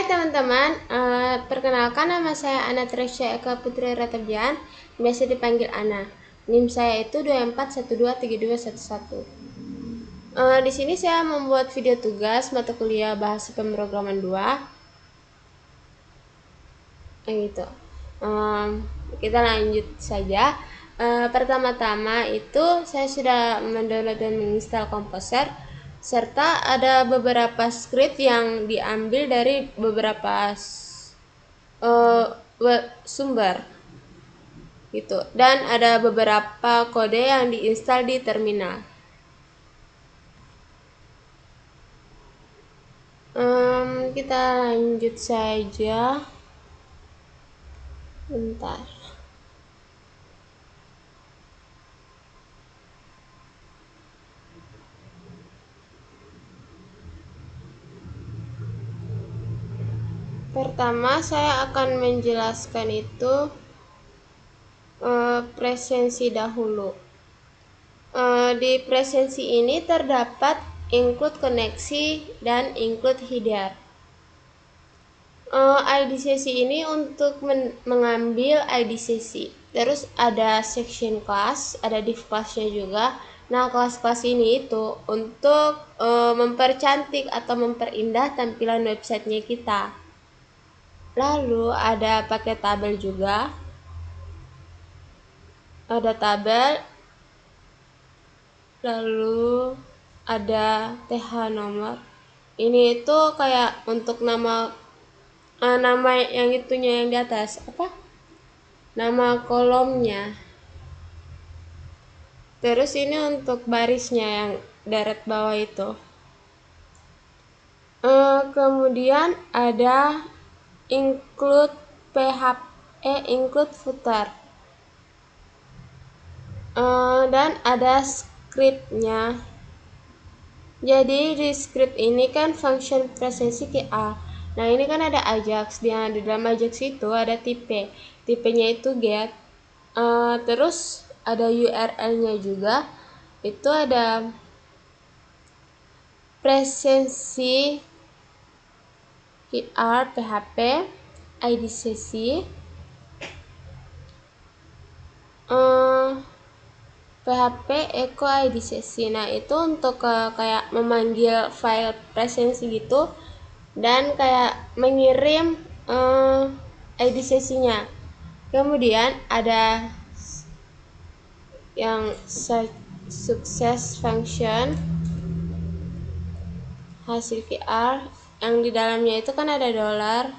Hai teman-teman, perkenalkan nama saya Ana Tresya Eka Putri Ratabian, biasa dipanggil Ana. NIM saya itu 24123211. Di sini saya membuat video tugas mata kuliah bahasa pemrograman 2. Gitu. Kita lanjut saja. Pertama-tama itu saya sudah mendownload dan menginstal Composer, serta ada beberapa script yang diambil dari beberapa sumber gitu, dan ada beberapa kode yang diinstal di terminal. Kita lanjut saja. Bentar. Pertama saya akan menjelaskan itu presensi dahulu. Di presensi ini terdapat include koneksi dan include header. ID sesi ini untuk mengambil ID sesi. Terus ada section class, ada div classnya juga. Nah, kelas-kelas ini itu untuk mempercantik atau memperindah tampilan websitenya kita. Lalu ada paket tabel juga. Ada tabel. Lalu ada th nomor. Ini itu kayak untuk nama yang itunya yang di atas, nama kolomnya. Terus ini untuk barisnya yang deret bawah itu. Kemudian ada include include footer, dan ada scriptnya. Jadi di script ini kan function presensi QA. Nah, ini kan ada Ajax. Di dalam Ajax itu ada tipenya itu get. Terus ada URL-nya juga. Itu ada presensi QR PHP, ID sesi, PHP echo ID sesi. Nah, itu untuk kayak memanggil file presensi gitu, dan kayak mengirim ID sesinya. Kemudian ada yang success function hasil QR, yang di dalamnya itu kan ada $,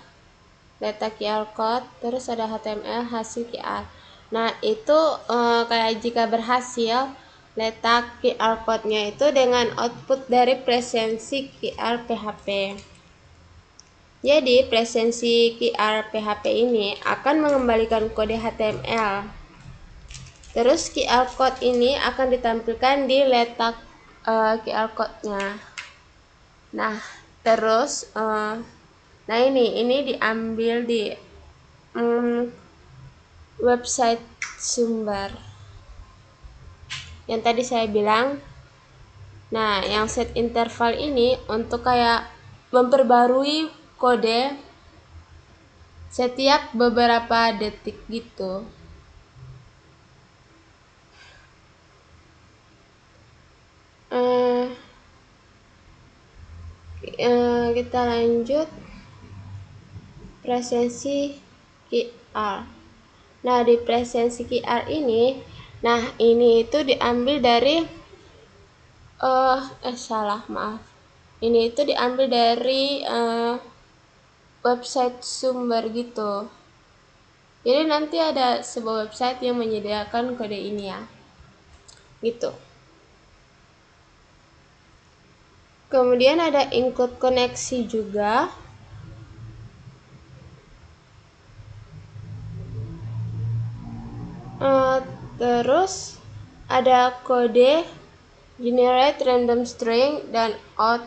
data QR code, terus ada HTML hasil QR. Nah, itu kayak jika berhasil, letak QR code-nya itu dengan output dari presensi QR PHP. Jadi, presensi QR PHP ini akan mengembalikan kode HTML. Terus QR code ini akan ditampilkan di letak QR code-nya. Nah, terus nah ini diambil di website sumber yang tadi saya bilang. Nah, yang set interval ini untuk kayak memperbarui kode setiap beberapa detik gitu. Kita lanjut presensi QR. Nah, di presensi QR ini, ini itu diambil dari ini itu diambil dari website sumber gitu. Jadi nanti ada sebuah website yang menyediakan kode ini ya, gitu. Kemudian ada include koneksi juga. Terus ada kode generate random string dan out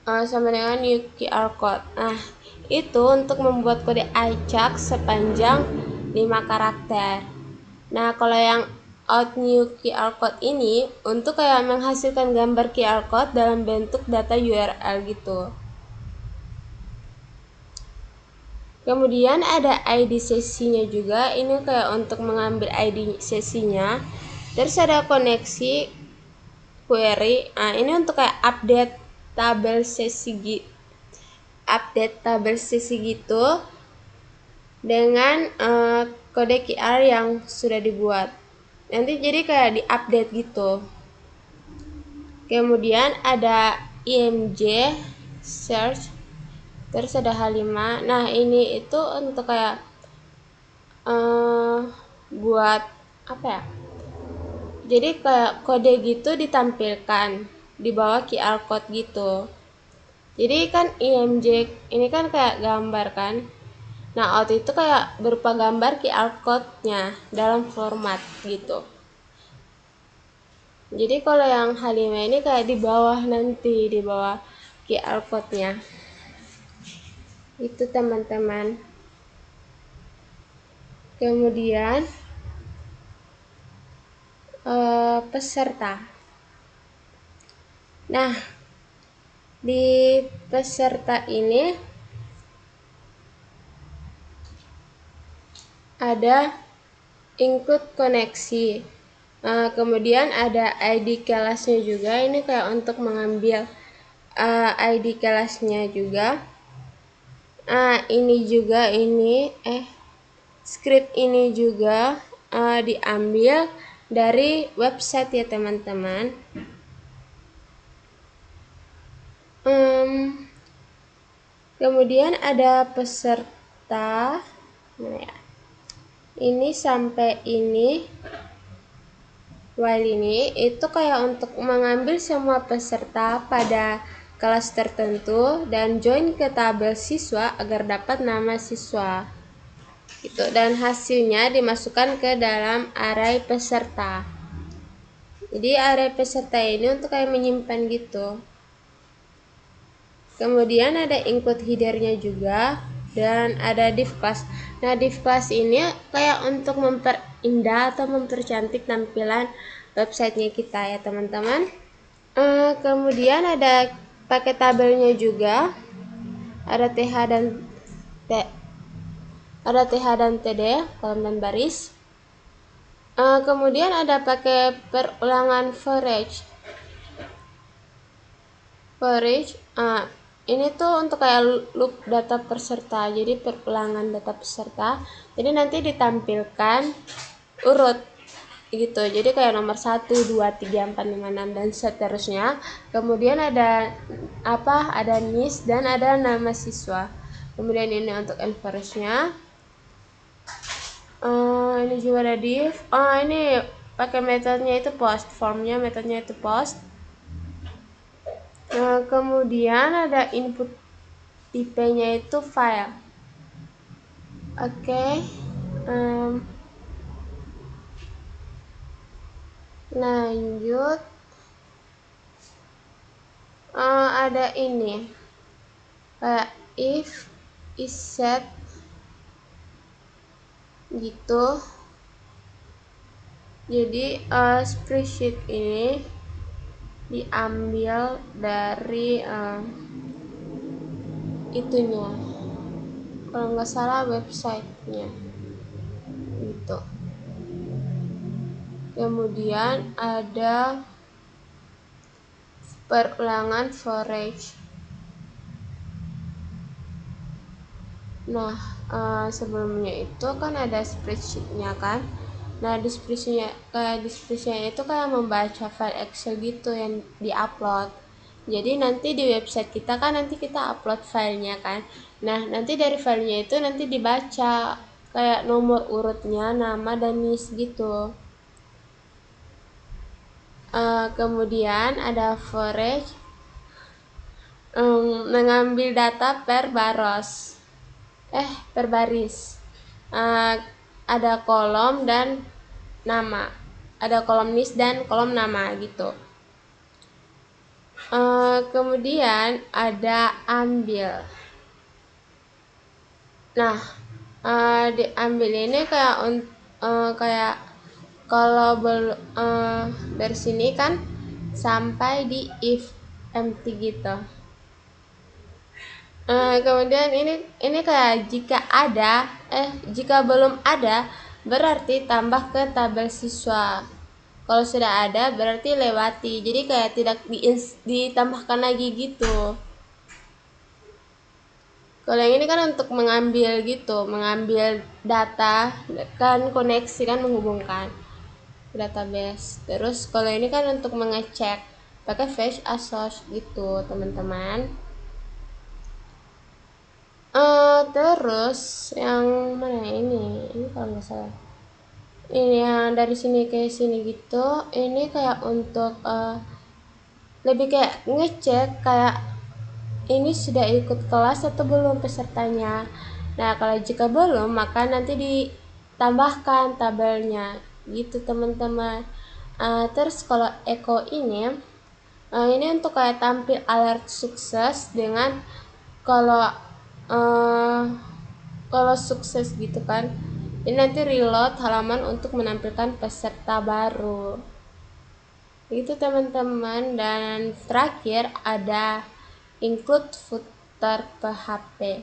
sama dengan new QR code. Nah, itu untuk membuat kode acak sepanjang 5 karakter. Nah, kalau yang out new QR code ini untuk kayak menghasilkan gambar QR code dalam bentuk data URL gitu. Kemudian ada ID sesinya juga, ini kayak untuk mengambil ID sesinya. Terus ada koneksi query, nah ini untuk kayak update tabel sesi gitu dengan kode QR yang sudah dibuat. Nanti jadi kayak diupdate gitu. Kemudian ada IMG search, terus ada H5. Nah ini itu untuk kayak buat apa ya, jadi kayak kode gitu ditampilkan di bawah QR code gitu. Jadi kan IMG ini kan kayak gambar kan, nah out itu kayak berupa gambar QR code-nya dalam format gitu. Jadi kalau yang H5 ini kayak di bawah, nanti di bawah QR code-nya itu teman-teman. Kemudian peserta. Nah di peserta ini ada include koneksi, kemudian ada ID kelasnya juga, ini kayak untuk mengambil ID kelasnya juga. Ini juga script ini juga diambil dari website ya teman-teman. Kemudian ada peserta, mana ya? Ini sampai ini, while ini itu kayak untuk mengambil semua peserta pada kelas tertentu dan join ke tabel siswa agar dapat nama siswa gitu, dan hasilnya dimasukkan ke dalam array peserta. Jadi array peserta ini untuk kayak menyimpan gitu. Kemudian ada include header-nya juga, dan ada div class. Nah div class ini kayak untuk memperindah atau mempercantik tampilan websitenya kita ya teman-teman. Kemudian ada pakai tabelnya juga, ada TH dan TD, kolom dan baris. Kemudian ada pakai perulangan forage. Ini tuh untuk kayak loop data peserta, jadi perulangan data peserta. Jadi nanti ditampilkan urut gitu, jadi kayak nomor 1, 2, 3, 4, 5, 6 dan seterusnya. Kemudian ada ada NIS dan ada nama siswa. Kemudian ini untuk average-nya. Ini juga ada div. Ini pakai metodenya itu post, formnya metodenya itu post. Kemudian ada input tipe-nya itu file. Lanjut, ada ini kayak if is set gitu. Jadi spreadsheet ini diambil dari itunya, kalau nggak salah websitenya gitu. Kemudian ada perulangan forage. Nah sebelumnya itu kan ada spreadsheetnya kan. Nah di spreadsheetnya itu kayak membaca file Excel gitu yang diupload. Jadi nanti di website kita kan nanti kita upload filenya kan. Nah nanti dari filenya itu nanti dibaca kayak nomor urutnya, nama dan NIS gitu. Kemudian ada forage, mengambil data per baris. Ada kolom dan nama, ada kolom NIS dan kolom nama gitu. Kemudian ada ambil. Nah diambil ini kayak kalau dari sini kan sampai di if empty gitu. Kemudian ini kayak jika belum ada berarti tambah ke tabel siswa. Kalau sudah ada berarti lewati. Jadi kayak tidak ditambahkan lagi gitu. Kalau yang ini kan untuk mengambil gitu, mengambil data kan, koneksi kan, menghubungkan database. Terus kalau ini kan untuk mengecek pakai fetch assoc gitu teman-teman. Terus yang mana ini kalau nggak salah ini yang dari sini ke sini gitu, ini kayak untuk lebih kayak ngecek kayak ini sudah ikut kelas atau belum pesertanya. Nah kalau jika belum maka nanti ditambahkan tabelnya gitu teman-teman. Terus kalau Eko ini untuk kayak tampil alert sukses dengan kalau sukses gitu kan, ini nanti reload halaman untuk menampilkan peserta baru gitu teman-teman. Dan terakhir ada include footer PHP.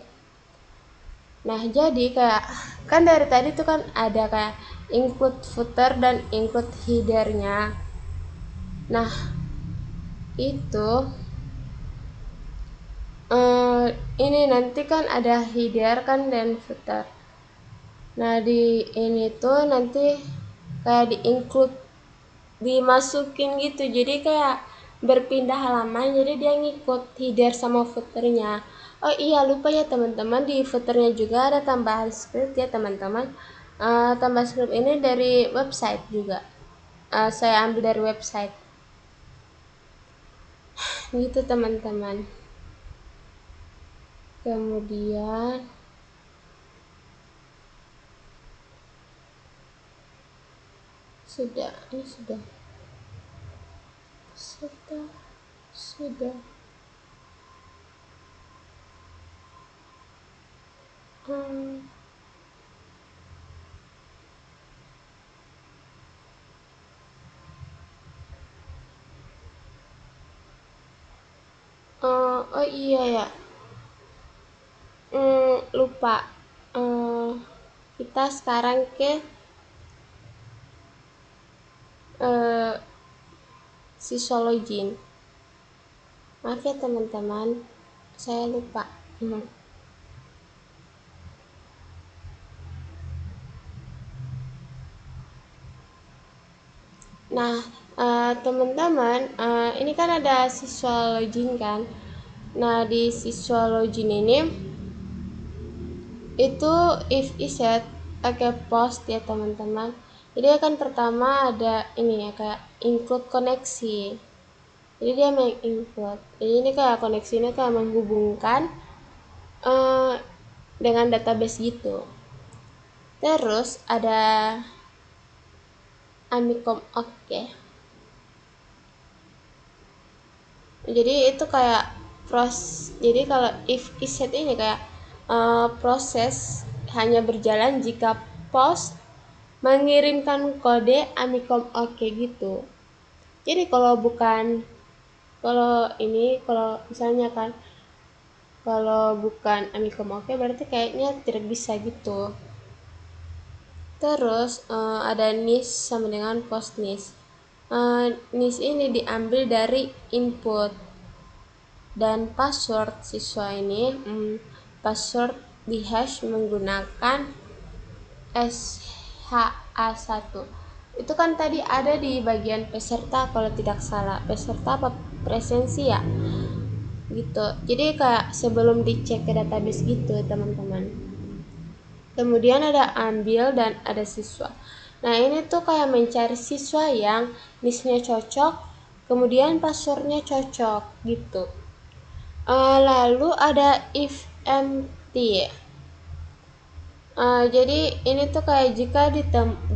Nah jadi kayak kan dari tadi tuh kan ada kayak include footer dan include headernya. Nah itu ini nanti kan ada header kan dan footer. Nah di ini tuh nanti kayak di include, dimasukin gitu, jadi kayak berpindah halaman, jadi dia ngikut header sama footernya. Oh iya lupa ya teman-teman, di footernya juga ada tambahan script ya teman-teman. Tambah script ini dari website juga, saya ambil dari website gitu teman-teman. Kemudian ini sudah hmm. Oh iya ya, lupa. Kita sekarang ke siswa login. Maaf ya teman-teman, saya lupa. Nah teman-teman, ini kan ada siswa login kan. Nah di siswa login ini itu if iset pakai post ya teman-teman. Jadi akan pertama ada ini ya kayak include koneksi. Jadi dia include. Jadi ini kayak koneksi ini kayak menghubungkan dengan database gitu. Terus ada Amikom Oke. Jadi itu kayak jadi kalau if iset ini kayak proses hanya berjalan jika post mengirimkan kode Amikom Oke gitu. Jadi kalau misalnya kan kalau bukan Amikom Oke berarti kayaknya tidak bisa gitu. Terus ada nis sama dengan post nis. Nis ini diambil dari input, dan password siswa ini password di hash menggunakan SHA1. Itu kan tadi ada di bagian peserta kalau tidak salah, peserta apa presensi ya gitu. Jadi kayak sebelum dicek ke database gitu teman-teman. Kemudian ada ambil dan ada siswa. Nah ini tuh kayak mencari siswa yang nisnya cocok, kemudian passwordnya cocok gitu. Lalu ada if empty. Jadi ini tuh kayak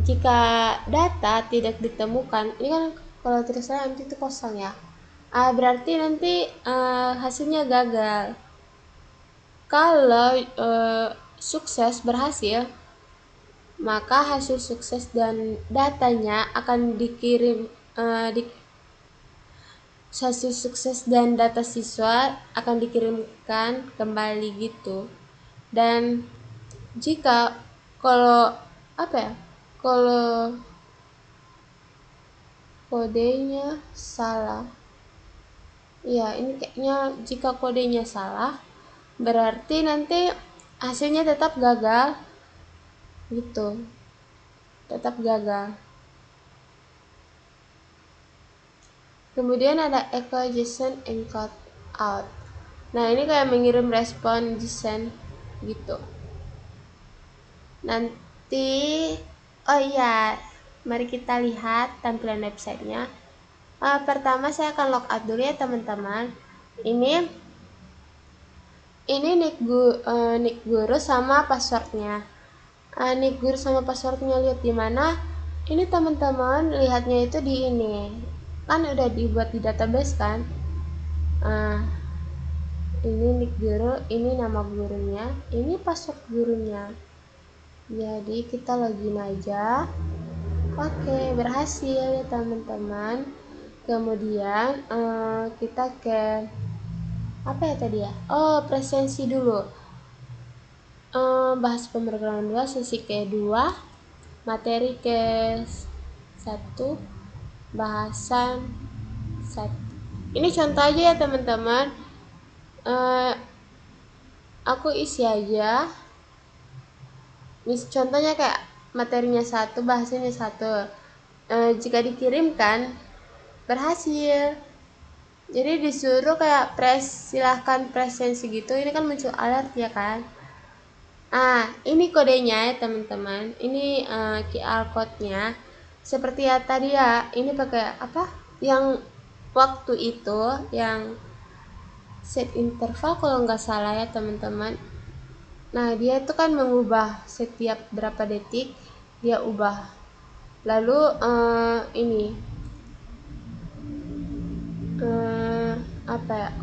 jika data tidak ditemukan, ini kan kalau tidak salah empty itu kosong ya. Berarti nanti hasilnya gagal. Kalau sukses berhasil, maka hasil sukses dan datanya akan dikirim hasil sukses dan data siswa akan dikirimkan kembali gitu. Dan jika kalau kalau kodenya salah, ya ini kayaknya jika kodenya salah berarti nanti hasilnya tetap gagal gitu, tetap gagal. Kemudian ada echo JSON encode out. Nah ini kayak mengirim respon JSON gitu. Nanti oh iya, mari kita lihat tampilan websitenya. Pertama saya akan logout dulu ya teman-teman. Ini nick guru sama passwordnya. Nick guru sama passwordnya lihat di mana? Ini teman-teman lihatnya itu di ini. Kan udah dibuat di database kan? Ini nick guru, ini nama gurunya, ini password gurunya. Jadi kita login aja. Oke, berhasil ya teman-teman. Kemudian kita ke apa ya tadi ya? Oh, presensi dulu. Bahas pemrograman 2 sesi ke-2, materi ke-1, bahasan 1. Ini contoh aja ya teman-teman. Aku isi aja. Contohnya kayak materinya 1, bahasanya 1. Jika dikirimkan berhasil. Jadi disuruh kayak silahkan presensi gitu. Ini kan muncul alert ya kan. Ini kodenya ya teman-teman. Ini QR code-nya. Seperti ya tadi ya. Ini pakai apa? Yang waktu itu yang set interval kalau nggak salah ya teman-teman. Nah dia itu kan mengubah setiap berapa detik dia ubah. Lalu ini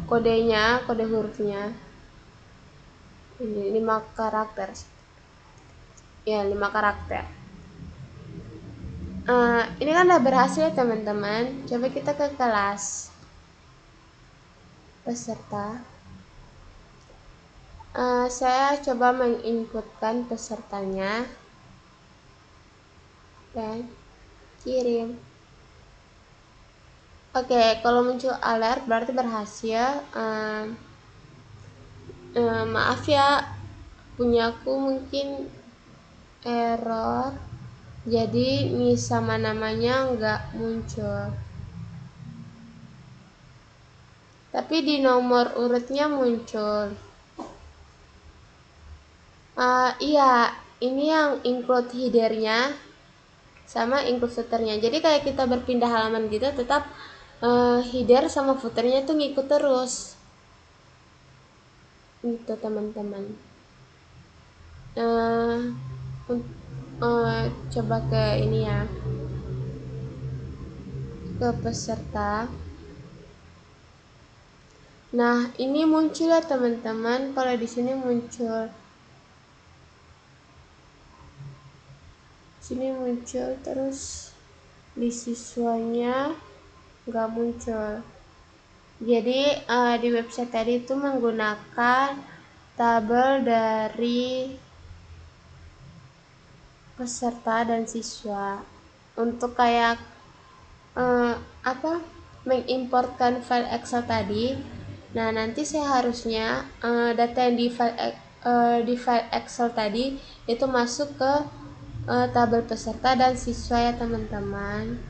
kodenya, kode hurufnya ini 5 karakter ya, 5 karakter. Ini kan udah berhasil ya teman-teman. Coba kita ke kelas peserta. Saya coba menginputkan pesertanya dan kirim. Oke, kalau muncul alert berarti berhasil. Maaf ya, punyaku mungkin error, jadi nih sama namanya nggak muncul, tapi di nomor urutnya muncul. Iya, ini yang include headernya sama include footernya. Jadi kayak kita berpindah halaman gitu, tetap header sama footernya itu ngikut terus. Gitu teman-teman. Coba ke ini ya, ke peserta. Nah ini muncul ya teman-teman. Kalau di sini muncul, sini muncul, terus di siswanya nggak muncul. Jadi di website tadi itu menggunakan tabel dari peserta dan siswa untuk kayak mengimportkan file Excel tadi. Nah nanti saya harusnya data yang di file Excel tadi itu masuk ke tabel peserta dan siswa ya teman-teman.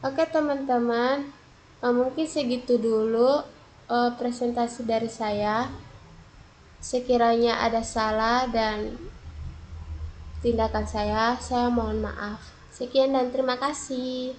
Oke teman-teman, mungkin segitu dulu presentasi dari saya. Sekiranya ada salah dan tindakan saya mohon maaf. Sekian dan terima kasih.